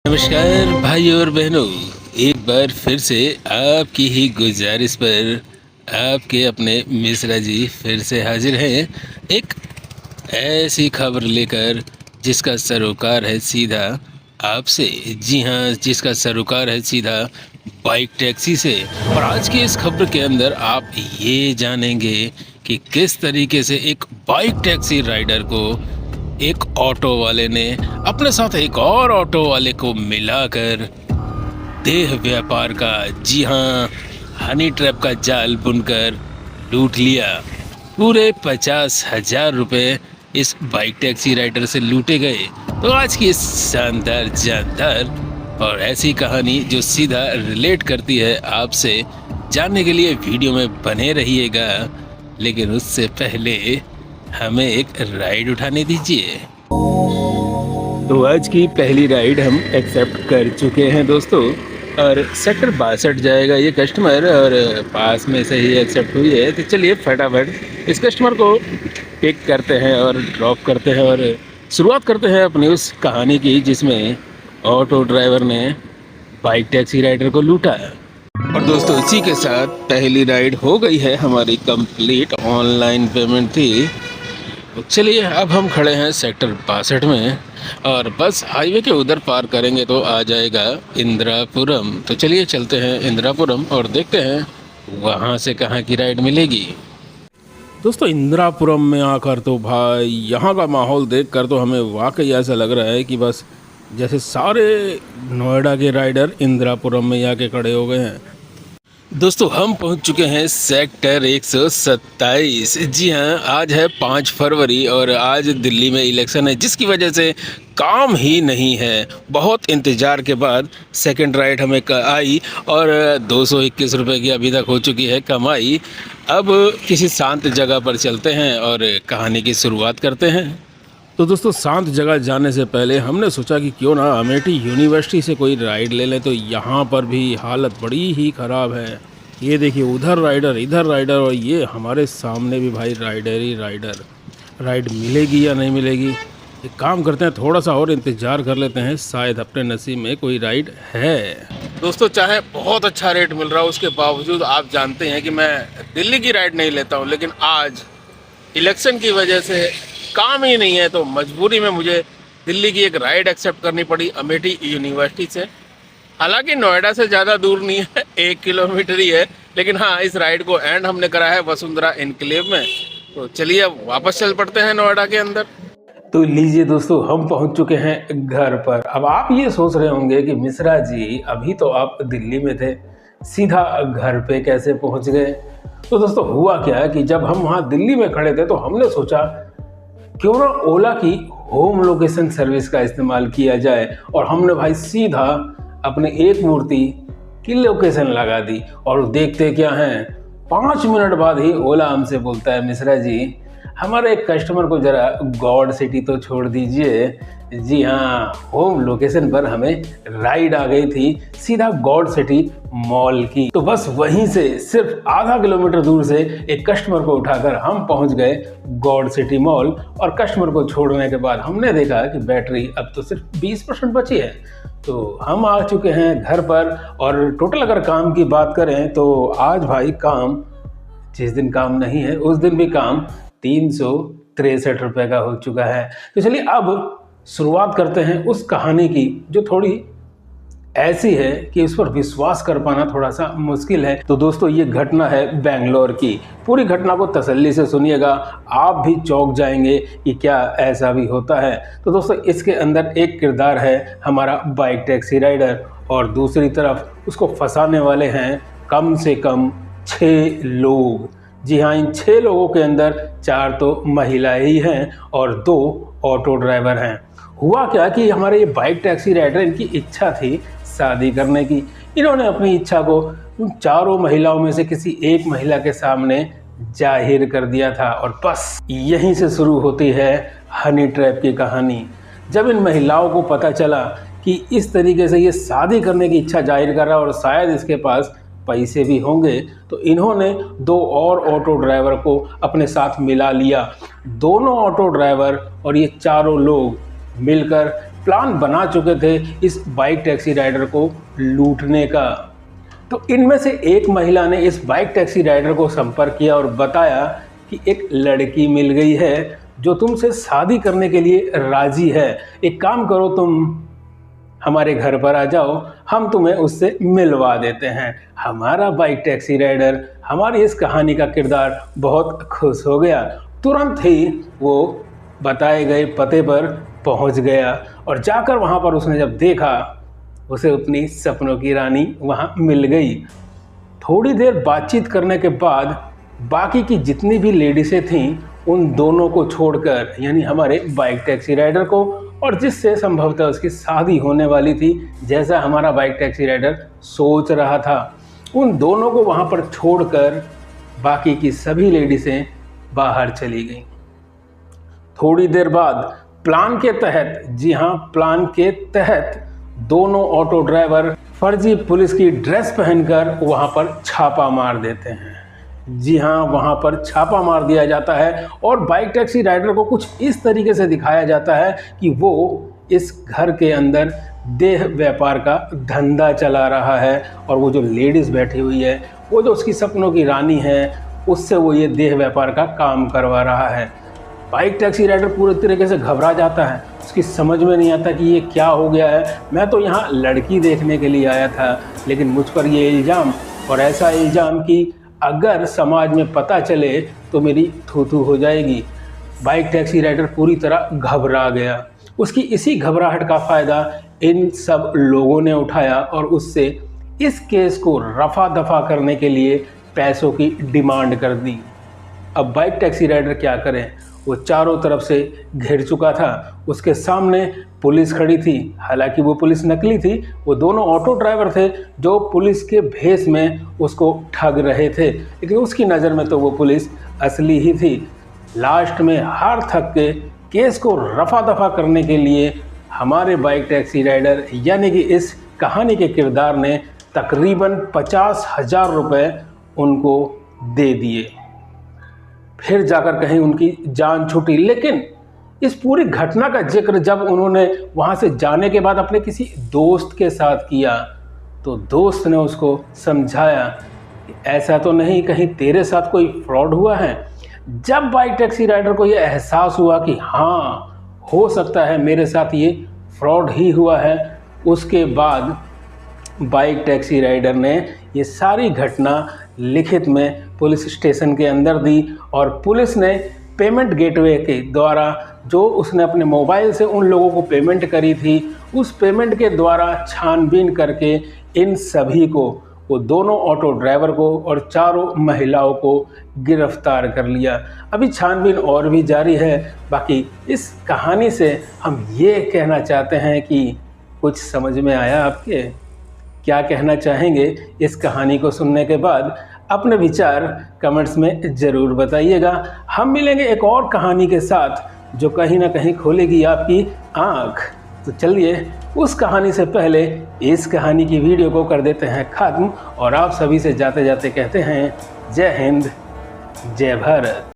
नमस्कार भाई और बहनों, एक बार फिर से आपकी ही गुजारिश पर आपके अपने मिश्रा जी फिर से हाजिर हैं एक ऐसी खबर लेकर जिसका सरोकार है सीधा आपसे। जी हाँ, जिसका सरोकार है सीधा बाइक टैक्सी से। और आज की इस खबर के अंदर आप ये जानेंगे कि किस तरीके से एक बाइक टैक्सी राइडर को एक ऑटो वाले ने अपने साथ एक और ऑटो वाले को मिलाकर देह व्यापार का, जी हाँ, हनी ट्रैप का जाल बुनकर लूट लिया। पूरे 50,000 रुपये इस बाइक टैक्सी राइडर से लूटे गए। तो आज की इस शानदार जानदार और ऐसी कहानी जो सीधा रिलेट करती है आपसे, जानने के लिए वीडियो में बने रहिएगा। लेकिन उससे पहले हमें एक राइड उठाने दीजिए। तो आज की पहली राइड हम एक्सेप्ट कर चुके हैं दोस्तों, और सेक्टर 62 जाएगा ये कस्टमर, और पास में से ही एक्सेप्ट हुई है। तो चलिए फटाफट इस कस्टमर को पिक करते हैं और ड्रॉप करते हैं, और शुरुआत करते हैं अपनी उस कहानी की जिसमें ऑटो ड्राइवर ने बाइक टैक्सी राइडर को लूटा। और दोस्तों इसी के साथ पहली राइड हो गई है हमारी कंप्लीट। ऑनलाइन पेमेंट थी। तो चलिए अब हम खड़े हैं सेक्टर 62 में, और बस हाईवे के उधर पार करेंगे तो आ जाएगा इंदिरापुरम। तो चलिए चलते हैं इंदिरापुरम और देखते हैं वहाँ से कहाँ की राइड मिलेगी। दोस्तों इंदिरापुरम में आकर तो भाई यहाँ का माहौल देखकर तो हमें वाकई ऐसा लग रहा है कि बस जैसे सारे नोएडा के राइडर इंदिरापुरम में आके खड़े हो गए हैं। दोस्तों हम पहुंच चुके हैं सेक्टर 127। जी हाँ, आज है 5 फरवरी और आज दिल्ली में इलेक्शन है, जिसकी वजह से काम ही नहीं है। बहुत इंतज़ार के बाद सेकंड राइड हमें आई और 221 रुपये की अभी तक हो चुकी है कमाई। अब किसी शांत जगह पर चलते हैं और कहानी की शुरुआत करते हैं। तो दोस्तों शांत जगह जाने से पहले हमने सोचा कि क्यों ना अमेठी यूनिवर्सिटी से कोई राइड ले लें। तो यहाँ पर भी हालत बड़ी ही ख़राब है। ये देखिए उधर राइडर इधर राइडर, और ये हमारे सामने भी भाई राइडर ही राइडर। राइड मिलेगी या नहीं मिलेगी, एक काम करते हैं थोड़ा सा और इंतज़ार कर लेते हैं, शायद अपने नसीब में कोई राइड है। दोस्तों चाहे बहुत अच्छा रेट मिल रहा हो उसके बावजूद आप जानते हैं कि मैं दिल्ली की राइड नहीं लेता हूँ, लेकिन आज इलेक्शन की वजह से काम ही नहीं है तो मजबूरी में मुझे दिल्ली की एक राइड एक्सेप्ट करनी पड़ी अमेठी यूनिवर्सिटी से। हालांकि नोएडा से ज़्यादा दूर नहीं है, 1 किलोमीटर ही है, लेकिन हाँ इस राइड को एंड हमने करा है वसुंधरा इनक्लेव में। तो चलिए अब वापस चल पड़ते हैं नोएडा के अंदर। तो लीजिए दोस्तों हम पहुंच चुके हैं घर पर। अब आप ये सोच रहे होंगे कि मिश्रा जी अभी तो आप दिल्ली में थे, सीधा घर पे कैसे पहुंच गए। तो दोस्तों हुआ क्या कि जब हम वहाँ दिल्ली में खड़े थे तो हमने सोचा क्यों ना ओला की होम लोकेशन सर्विस का इस्तेमाल किया जाए, और हमने भाई सीधा अपने एक मूर्ति की लोकेशन लगा दी। और देखते क्या हैं, 5 मिनट बाद ही ओला हमसे बोलता है, मिश्रा जी हमारे एक कस्टमर को ज़रा गॉड सिटी तो छोड़ दीजिए। जी हाँ, होम लोकेशन पर हमें राइड आ गई थी सीधा गॉड सिटी मॉल की। तो बस वहीं से सिर्फ आधा किलोमीटर दूर से एक कस्टमर को उठाकर हम पहुंच गए गॉड सिटी मॉल। और कस्टमर को छोड़ने के बाद हमने देखा कि बैटरी अब तो सिर्फ 20% बची है। तो हम आ चुके हैं घर पर, और टोटल अगर काम की बात करें तो आज भाई काम, जिस दिन काम नहीं है उस दिन भी काम 363 रुपये का हो चुका है। तो चलिए अब शुरुआत करते हैं उस कहानी की जो थोड़ी ऐसी है कि उस पर विश्वास कर पाना थोड़ा सा मुश्किल है। तो दोस्तों ये घटना है बेंगलोर की। पूरी घटना को तसल्ली से सुनिएगा, आप भी चौंक जाएंगे कि क्या ऐसा भी होता है। तो दोस्तों इसके अंदर एक किरदार है हमारा बाइक टैक्सी राइडर, और दूसरी तरफ उसको फंसाने वाले हैं कम से कम 6 लोग। जी हाँ, इन 6 लोगों के अंदर 4 तो महिलाएं ही हैं और 2 ऑटो ड्राइवर हैं। हुआ क्या कि हमारे ये बाइक टैक्सी राइडर, इनकी इच्छा थी शादी करने की। इन्होंने अपनी इच्छा को उन 4 महिलाओं में से किसी एक महिला के सामने जाहिर कर दिया था, और बस यहीं से शुरू होती है हनी ट्रैप की कहानी। जब इन महिलाओं को पता चला कि इस तरीके से ये शादी करने की इच्छा जाहिर कर रहा है और शायद इसके पास पैसे भी होंगे, तो इन्होंने 2 और ऑटो ड्राइवर को अपने साथ मिला लिया। दोनों ऑटो ड्राइवर और ये 4 लोग मिलकर प्लान बना चुके थे इस बाइक टैक्सी राइडर को लूटने का। तो इनमें से एक महिला ने इस बाइक टैक्सी राइडर को संपर्क किया और बताया कि एक लड़की मिल गई है जो तुमसे शादी करने के लिए राजी है। एक काम करो, तुम हमारे घर पर आ जाओ, हम तुम्हें उससे मिलवा देते हैं। हमारा बाइक टैक्सी राइडर हमारी इस कहानी का किरदार बहुत खुश हो गया। तुरंत ही वो बताए गए पते पर पहुंच गया और जाकर वहां पर उसने जब देखा, उसे अपनी सपनों की रानी वहां मिल गई। थोड़ी देर बातचीत करने के बाद बाकी की जितनी भी लेडीज़ें थीं उन दोनों को छोड़कर, यानी हमारे बाइक टैक्सी राइडर को और जिससे संभवतः उसकी शादी होने वाली थी, जैसा हमारा बाइक टैक्सी राइडर सोच रहा था, उन दोनों को वहां पर छोड़कर बाकी की सभी लेडीज़ें बाहर चली गईं। थोड़ी देर बाद प्लान के तहत, जी हाँ प्लान के तहत, दोनों ऑटो ड्राइवर फर्जी पुलिस की ड्रेस पहनकर वहां पर छापा मार देते हैं। जी हाँ, वहां पर छापा मार दिया जाता है और बाइक टैक्सी राइडर को कुछ इस तरीके से दिखाया जाता है कि वो इस घर के अंदर देह व्यापार का धंधा चला रहा है और वो जो लेडीज़ बैठी हुई है, वो जो उसकी सपनों की रानी है, उससे वो ये देह व्यापार का काम करवा रहा है। बाइक टैक्सी राइडर पूरे तरीके से घबरा जाता है, उसकी समझ में नहीं आता कि ये क्या हो गया है। मैं तो यहाँ लड़की देखने के लिए आया था, लेकिन मुझ पर ये इल्ज़ाम, और ऐसा इल्ज़ाम कि अगर समाज में पता चले तो मेरी थू-थू हो जाएगी। बाइक टैक्सी राइडर पूरी तरह घबरा गया। उसकी इसी घबराहट का फ़ायदा इन सब लोगों ने उठाया और उससे इस केस को रफा दफा करने के लिए पैसों की डिमांड कर दी। अब बाइक टैक्सी राइडर क्या करें, वो चारों तरफ से घिर चुका था। उसके सामने पुलिस खड़ी थी, हालांकि वो पुलिस नकली थी। वो दोनों ऑटो ड्राइवर थे जो पुलिस के भेष में उसको ठग रहे थे, लेकिन उसकी नज़र में तो वो पुलिस असली ही थी। लास्ट में हार थक के केस को रफा दफा करने के लिए हमारे बाइक टैक्सी राइडर यानी कि इस कहानी के किरदार ने तकरीबन 50,000 रुपये उनको दे दिए। फिर जाकर कहीं उनकी जान छूटी। लेकिन इस पूरी घटना का जिक्र जब उन्होंने वहाँ से जाने के बाद अपने किसी दोस्त के साथ किया, तो दोस्त ने उसको समझाया कि ऐसा तो नहीं कहीं तेरे साथ कोई फ्रॉड हुआ है। जब बाइक टैक्सी राइडर को ये एहसास हुआ कि हाँ हो सकता है मेरे साथ ये फ्रॉड ही हुआ है, उसके बाद बाइक टैक्सी राइडर ने ये सारी घटना लिखित में पुलिस स्टेशन के अंदर दी और पुलिस ने पेमेंट गेटवे के द्वारा जो उसने अपने मोबाइल से उन लोगों को पेमेंट करी थी, उस पेमेंट के द्वारा छानबीन करके इन सभी को, वो दोनों ऑटो ड्राइवर को और चारों महिलाओं को गिरफ्तार कर लिया। अभी छानबीन और भी जारी है। बाकी इस कहानी से हम ये कहना चाहते हैं कि कुछ समझ में आया आपके? क्या कहना चाहेंगे इस कहानी को सुनने के बाद? अपने विचार कमेंट्स में ज़रूर बताइएगा। हम मिलेंगे एक और कहानी के साथ जो कहीं ना कहीं खोलेगी आपकी आँख। तो चलिए उस कहानी से पहले इस कहानी की वीडियो को कर देते हैं ख़त्म और आप सभी से जाते जाते कहते हैं जय हिंद, जय भारत।